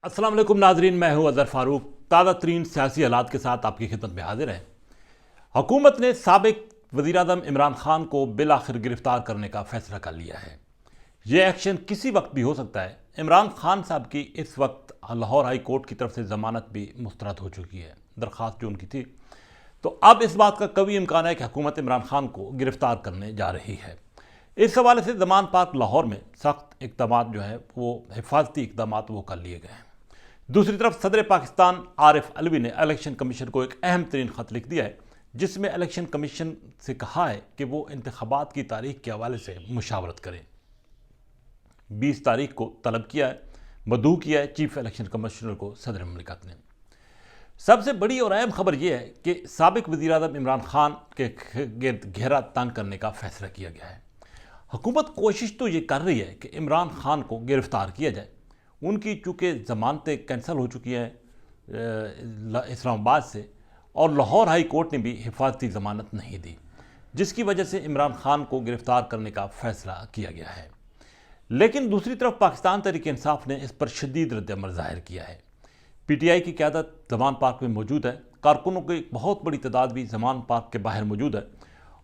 السلام علیکم ناظرین، میں ہوں اظہر فاروق۔ تازہ ترین سیاسی حالات کے ساتھ آپ کی خدمت میں حاضر ہیں۔ حکومت نے سابق وزیر اعظم عمران خان کو بالآخر گرفتار کرنے کا فیصلہ کر لیا ہے۔ یہ ایکشن کسی وقت بھی ہو سکتا ہے۔ عمران خان صاحب کی اس وقت لاہور ہائی کورٹ کی طرف سے ضمانت بھی مسترد ہو چکی ہے، درخواست جو ان کی تھی۔ تو اب اس بات کا قوی امکان ہے کہ حکومت عمران خان کو گرفتار کرنے جا رہی ہے۔ اس حوالے سے زمان پارک لاہور میں سخت اقدامات جو ہیں وہ حفاظتی اقدامات وہ کر لیے گئے ہیں۔ دوسری طرف صدر پاکستان عارف علوی نے الیکشن کمیشن کو ایک اہم ترین خط لکھ دیا ہے، جس میں الیکشن کمیشن سے کہا ہے کہ وہ انتخابات کی تاریخ کے حوالے سے مشاورت کریں۔ 20 تاریخ کو طلب کیا ہے، مدعو کیا ہے چیف الیکشن کمشنر کو صدر مملکت نے۔ سب سے بڑی اور اہم خبر یہ ہے کہ سابق وزیر اعظم عمران خان کے گرد گھیرا تنگ کرنے کا فیصلہ کیا گیا ہے۔ حکومت کوشش تو یہ کر رہی ہے کہ عمران خان کو گرفتار کیا جائے۔ ان کی چونکہ ضمانتیں کینسل ہو چکی ہیں اسلام آباد سے، اور لاہور ہائی کورٹ نے بھی حفاظتی ضمانت نہیں دی، جس کی وجہ سے عمران خان کو گرفتار کرنے کا فیصلہ کیا گیا ہے۔ لیکن دوسری طرف پاکستان تحریک انصاف نے اس پر شدید رد عمل ظاہر کیا ہے۔ پی ٹی آئی کی قیادت زمان پارک میں موجود ہے، کارکنوں کی بہت بڑی تعداد بھی زمان پارک کے باہر موجود ہے،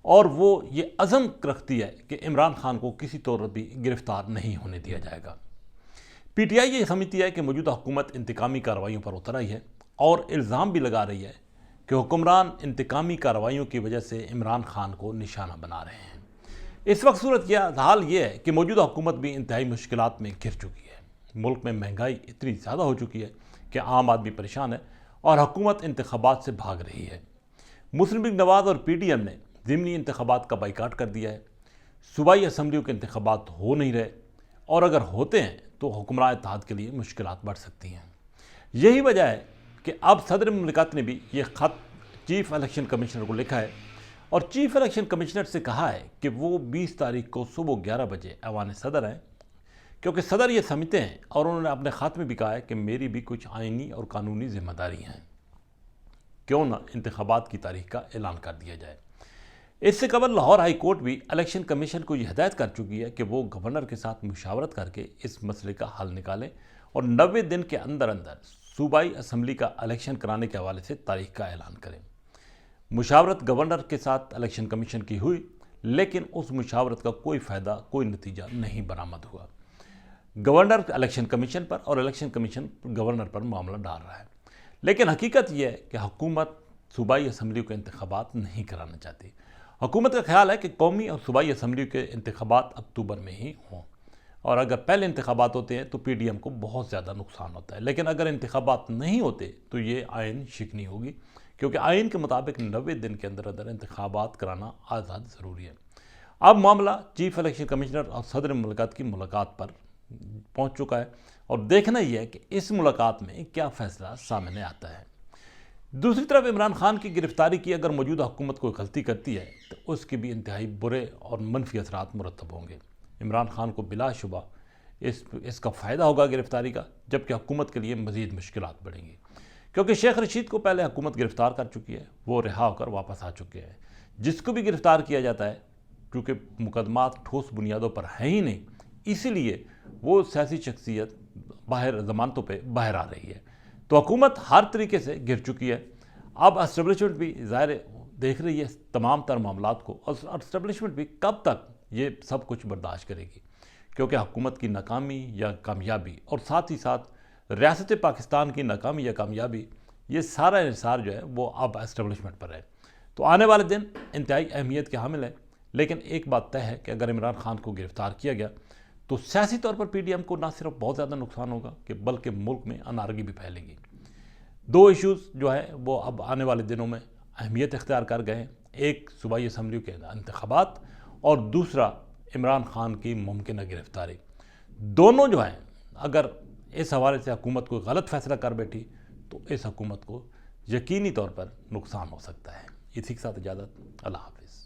اور وہ یہ عزم رکھتی ہے کہ عمران خان کو کسی طور پر بھی گرفتار نہیں ہونے دیا جائے گا۔ پی ٹی آئی یہ سمجھتی ہے کہ موجودہ حکومت انتقامی کارروائیوں پر اتر آئی ہے، اور الزام بھی لگا رہی ہے کہ حکمران انتقامی کارروائیوں کی وجہ سے عمران خان کو نشانہ بنا رہے ہیں۔ اس وقت صورتحال یہ ہے کہ موجودہ حکومت بھی انتہائی مشکلات میں گر چکی ہے۔ ملک میں مہنگائی اتنی زیادہ ہو چکی ہے کہ عام آدمی پریشان ہے، اور حکومت انتخابات سے بھاگ رہی ہے۔ مسلم لیگ نواز اور پی ڈی ایم نے ضمنی انتخابات کا بائیکاٹ کر دیا ہے۔ صوبائی اسمبلیوں کے انتخابات ہو نہیں رہے، اور اگر ہوتے ہیں تو حکمران اتحاد کے لیے مشکلات بڑھ سکتی ہیں۔ یہی وجہ ہے کہ اب صدر مملکت نے بھی یہ خط چیف الیکشن کمشنر کو لکھا ہے، اور چیف الیکشن کمشنر سے کہا ہے کہ وہ 20 تاریخ کو صبح 11 بجے ایوان صدر ہیں، کیونکہ صدر یہ سمجھتے ہیں، اور انہوں نے اپنے خط میں بھی کہا ہے کہ میری بھی کچھ آئینی اور قانونی ذمہ داری ہیں، کیوں نہ انتخابات کی تاریخ کا اعلان کر دیا جائے۔ اس سے قبل لاہور ہائی کورٹ بھی الیکشن کمیشن کو یہ ہدایت کر چکی ہے کہ وہ گورنر کے ساتھ مشاورت کر کے اس مسئلے کا حل نکالیں، اور 90 دن کے اندر صوبائی اسمبلی کا الیکشن کرانے کے حوالے سے تاریخ کا اعلان کریں۔ مشاورت گورنر کے ساتھ الیکشن کمیشن کی ہوئی، لیکن اس مشاورت کا کوئی فائدہ، کوئی نتیجہ نہیں برآمد ہوا۔ گورنر الیکشن کمیشن پر اور الیکشن کمیشن گورنر پر معاملہ ڈال رہا ہے، لیکن حقیقت یہ ہے کہ حکومت صوبائی اسمبلیوں کے انتخابات نہیں کرانا چاہتی۔ حکومت کا خیال ہے کہ قومی اور صوبائی اسمبلیوں کے انتخابات اکتوبر میں ہی ہوں، اور اگر پہلے انتخابات ہوتے ہیں تو پی ڈی ایم کو بہت زیادہ نقصان ہوتا ہے، لیکن اگر انتخابات نہیں ہوتے تو یہ آئین شکنی ہوگی، کیونکہ آئین کے مطابق 90 دن کے اندر انتخابات کرانا آزاد ضروری ہے۔ اب معاملہ چیف الیکشن کمشنر اور صدر مملکت کی ملاقات پر پہنچ چکا ہے، اور دیکھنا یہ ہے کہ اس ملاقات میں کیا فیصلہ سامنے آتا ہے۔ دوسری طرف عمران خان کی گرفتاری کی اگر موجودہ حکومت کوئی غلطی کرتی ہے تو اس کے بھی انتہائی برے اور منفی اثرات مرتب ہوں گے۔ عمران خان کو بلا شبہ اس کا فائدہ ہوگا گرفتاری کا، جبکہ حکومت کے لیے مزید مشکلات بڑھیں گی، کیونکہ شیخ رشید کو پہلے حکومت گرفتار کر چکی ہے، وہ رہا ہو کر واپس آ چکے ہیں۔ جس کو بھی گرفتار کیا جاتا ہے، کیونکہ مقدمات ٹھوس بنیادوں پر ہیں ہی نہیں، اسی لیے وہ سیاسی شخصیت باہر ضمانتوں پہ باہر آ رہی ہے۔ تو حکومت ہر طریقے سے گر چکی ہے۔ اب اسٹیبلشمنٹ بھی ظاہر دیکھ رہی ہے تمام تر معاملات کو، اور اسٹیبلشمنٹ بھی کب تک یہ سب کچھ برداشت کرے گی، کیونکہ حکومت کی ناکامی یا کامیابی، اور ساتھ ہی ساتھ ریاست پاکستان کی ناکامی یا کامیابی، یہ سارا انحصار جو ہے وہ اب اسٹیبلشمنٹ پر ہے۔ تو آنے والے دن انتہائی اہمیت کے حامل ہیں، لیکن ایک بات طے ہے کہ اگر عمران خان کو گرفتار کیا گیا تو سیاسی طور پر پی ڈی ایم کو نہ صرف بہت زیادہ نقصان ہوگا کہ بلکہ ملک میں انارکی بھی پھیلے گی۔ دو ایشوز جو ہے وہ اب آنے والے دنوں میں اہمیت اختیار کر گئے ہیں، ایک صوبائی اسمبلیوں کے انتخابات، اور دوسرا عمران خان کی ممکنہ گرفتاری۔ دونوں جو ہیں اگر اس حوالے سے حکومت کوئی غلط فیصلہ کر بیٹھی تو اس حکومت کو یقینی طور پر نقصان ہو سکتا ہے۔ اسی کے ساتھ اجازت، اللہ حافظ۔